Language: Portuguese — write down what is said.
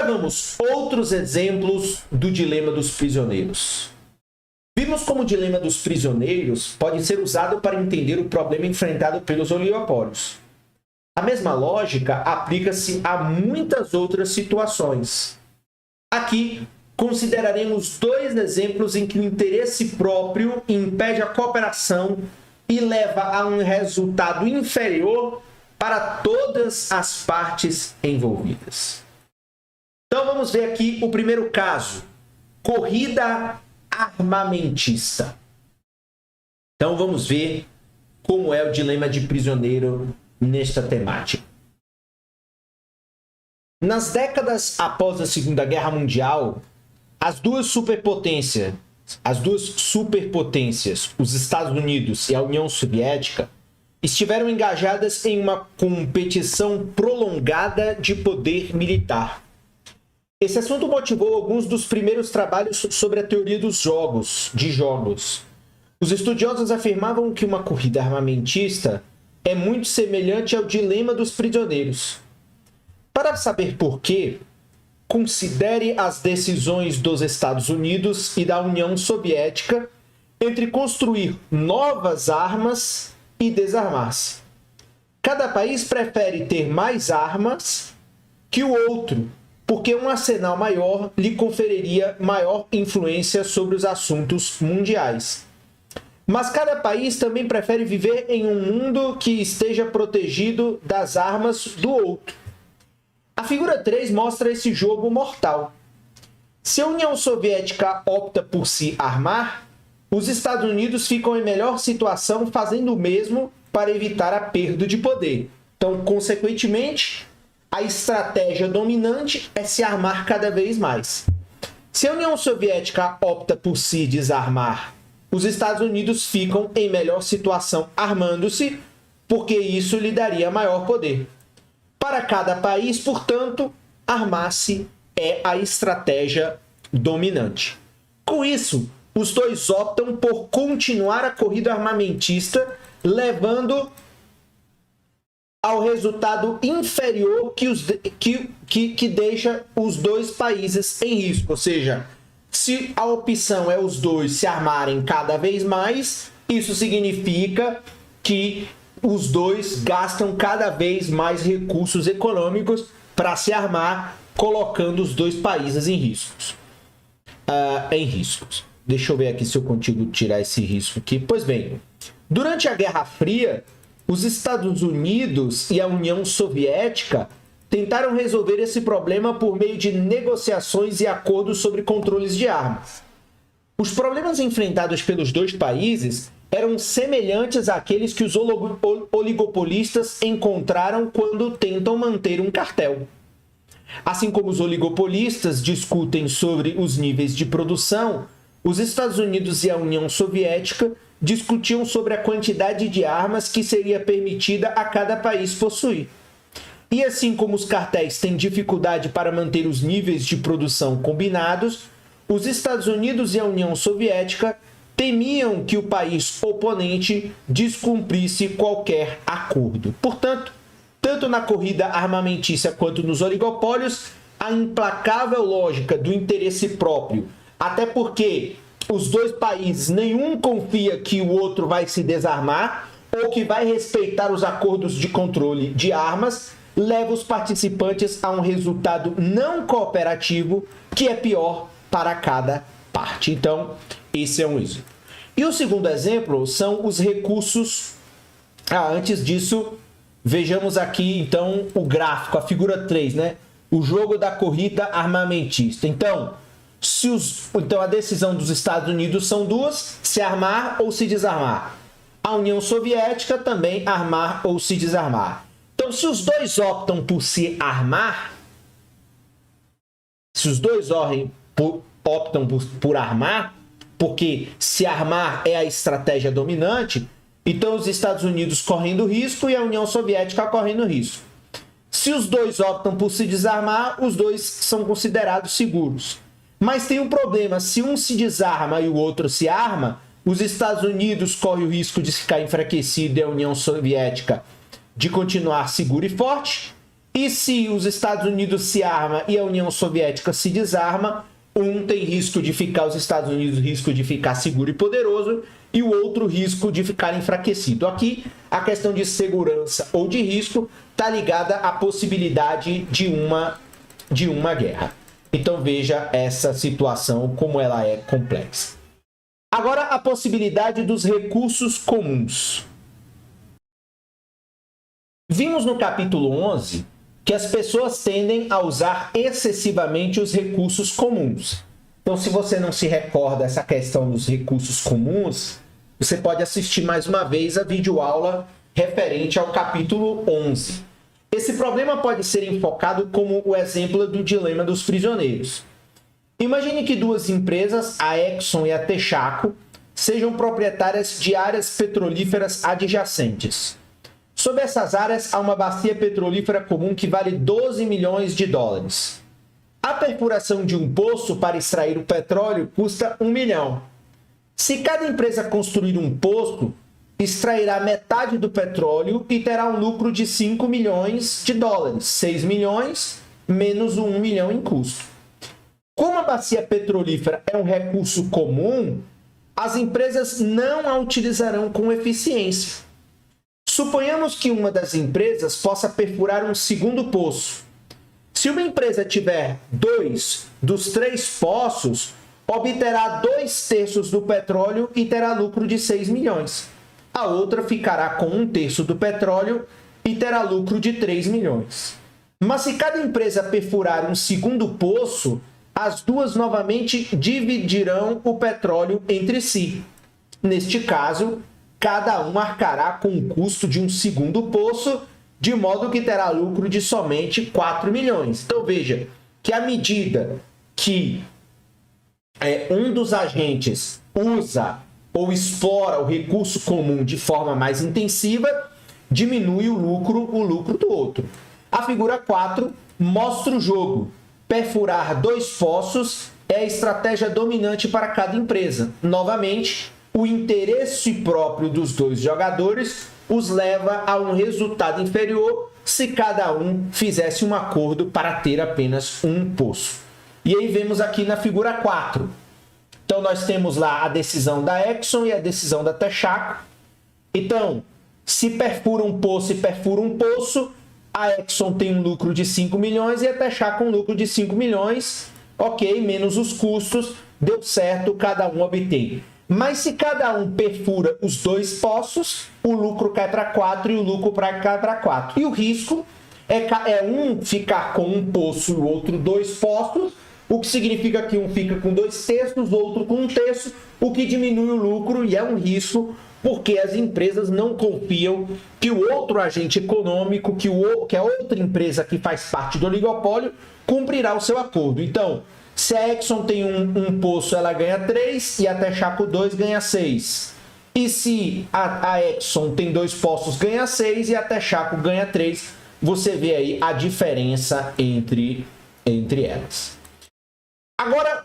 Agora vamos, outros exemplos do dilema dos prisioneiros. Vimos como o dilema dos prisioneiros pode ser usado para entender o problema enfrentado pelos oligopólios. A mesma lógica aplica-se a muitas outras situações. Aqui, consideraremos dois exemplos em que o interesse próprio impede a cooperação e leva a um resultado inferior para todas as partes envolvidas. Então vamos ver aqui o primeiro caso, corrida armamentista. Então vamos ver como é o dilema de prisioneiro nesta temática. Nas décadas após a Segunda Guerra Mundial, as duas superpotências, os Estados Unidos e a União Soviética, estiveram engajadas em uma competição prolongada de poder militar. Esse assunto motivou alguns dos primeiros trabalhos sobre a teoria dos jogos. Os estudiosos afirmavam que uma corrida armamentista é muito semelhante ao dilema dos prisioneiros. Para saber por quê, considere as decisões dos Estados Unidos e da União Soviética entre construir novas armas e desarmar-se. Cada país prefere ter mais armas que o outro, porque um arsenal maior lhe conferiria maior influência sobre os assuntos mundiais. Mas cada país também prefere viver em um mundo que esteja protegido das armas do outro. A figura 3 mostra esse jogo mortal. Se a União Soviética opta por se armar, os Estados Unidos ficam em melhor situação fazendo o mesmo para evitar a perda de poder. Então, consequentemente, a estratégia dominante é se armar cada vez mais. Se a União Soviética opta por se desarmar, os Estados Unidos ficam em melhor situação armando-se, porque isso lhe daria maior poder. Para cada país, portanto, armar-se é a estratégia dominante. Com isso, os dois optam por continuar a corrida armamentista, levando ao resultado inferior que deixa os dois países em risco. Ou seja, se a opção é os dois se armarem cada vez mais, isso significa que os dois gastam cada vez mais recursos econômicos para se armar, colocando os dois países em riscos. Deixa eu ver aqui se eu consigo tirar esse risco aqui. Pois bem, durante a Guerra Fria, os Estados Unidos e a União Soviética tentaram resolver esse problema por meio de negociações e acordos sobre controles de armas. Os problemas enfrentados pelos dois países eram semelhantes àqueles que os oligopolistas encontraram quando tentam manter um cartel. Assim como os oligopolistas discutem sobre os níveis de produção, os Estados Unidos e a União Soviética discutiam sobre a quantidade de armas que seria permitida a cada país possuir. E assim como os cartéis têm dificuldade para manter os níveis de produção combinados, os Estados Unidos e a União Soviética temiam que o país oponente descumprisse qualquer acordo. Portanto, tanto na corrida armamentista quanto nos oligopólios, a implacável lógica do interesse próprio, até porque os dois países, nenhum confia que o outro vai se desarmar ou que vai respeitar os acordos de controle de armas, leva os participantes a um resultado não cooperativo que é pior para cada parte. Então, esse é um exemplo. E o segundo exemplo são os recursos. Antes disso, vejamos aqui então o gráfico, a figura 3, né? O jogo da corrida armamentista. Então, a decisão dos Estados Unidos são duas: se armar ou se desarmar. A União Soviética também armar ou se desarmar. Então, se os dois optam por se armar, se os dois optam por armar, porque se armar é a estratégia dominante, então os Estados Unidos correndo risco e a União Soviética correndo risco. Se os dois optam por se desarmar, os dois são considerados seguros. Mas tem um problema: se um se desarma e o outro se arma, os Estados Unidos correm o risco de ficar enfraquecido e a União Soviética de continuar segura e forte. E se os Estados Unidos se arma e a União Soviética se desarma, um tem risco de ficar, os Estados Unidos, risco de ficar seguro e poderoso, e o outro risco de ficar enfraquecido. Aqui, a questão de segurança ou de risco está ligada à possibilidade de uma guerra. Então veja essa situação, como ela é complexa. Agora, a possibilidade dos recursos comuns. Vimos no capítulo 11 que as pessoas tendem a usar excessivamente os recursos comuns. Então, se você não se recorda essa questão dos recursos comuns, você pode assistir mais uma vez a videoaula referente ao capítulo 11. Esse problema pode ser enfocado como o exemplo do dilema dos prisioneiros. Imagine que duas empresas, a Exxon e a Texaco, sejam proprietárias de áreas petrolíferas adjacentes. Sob essas áreas, há uma bacia petrolífera comum que vale 12 milhões de dólares. A perfuração de um poço para extrair o petróleo custa 1 milhão. Se cada empresa construir um poço, extrairá metade do petróleo e terá um lucro de 5 milhões de dólares, 6 milhões menos 1 milhão em custo. Como a bacia petrolífera é um recurso comum, as empresas não a utilizarão com eficiência. Suponhamos que uma das empresas possa perfurar um segundo poço. Se uma empresa tiver 2 dos 3 poços, obterá 2/3 do petróleo e terá lucro de 6 milhões. A outra ficará com 1/3 do petróleo e terá lucro de 3 milhões. Mas se cada empresa perfurar um segundo poço, as duas novamente dividirão o petróleo entre si. Neste caso, cada um arcará com o custo de um segundo poço, de modo que terá lucro de somente 4 milhões. Então veja que à medida que um dos agentes usa ou explora o recurso comum de forma mais intensiva, diminui o lucro do outro. A figura 4 mostra o jogo. Perfurar 2 poços é a estratégia dominante para cada empresa. Novamente, o interesse próprio dos 2 jogadores os leva a um resultado inferior se cada um fizesse um acordo para ter apenas um poço. E aí vemos aqui na figura 4. Então, nós temos lá a decisão da Exxon e a decisão da Texaco. Então, se perfura um poço e perfura um poço, a Exxon tem um lucro de 5 milhões e a Texaco um lucro de 5 milhões. Ok, menos os custos, deu certo, cada um obtém. Mas se cada um perfura os 2 poços, o lucro cai para 4 e o lucro cai para 4. E o risco é um ficar com um poço e o outro 2 poços, o que significa que um fica com 2/3, outro com 1/3, o que diminui o lucro e é um risco porque as empresas não confiam que o outro agente econômico, que a outra empresa que faz parte do oligopólio, cumprirá o seu acordo. Então, se a Exxon tem um poço, ela ganha 3 e a Texaco 2 ganha 6. E se a Exxon tem 2 poços, ganha 6 e a Texaco ganha 3. Você vê aí a diferença entre elas. Agora,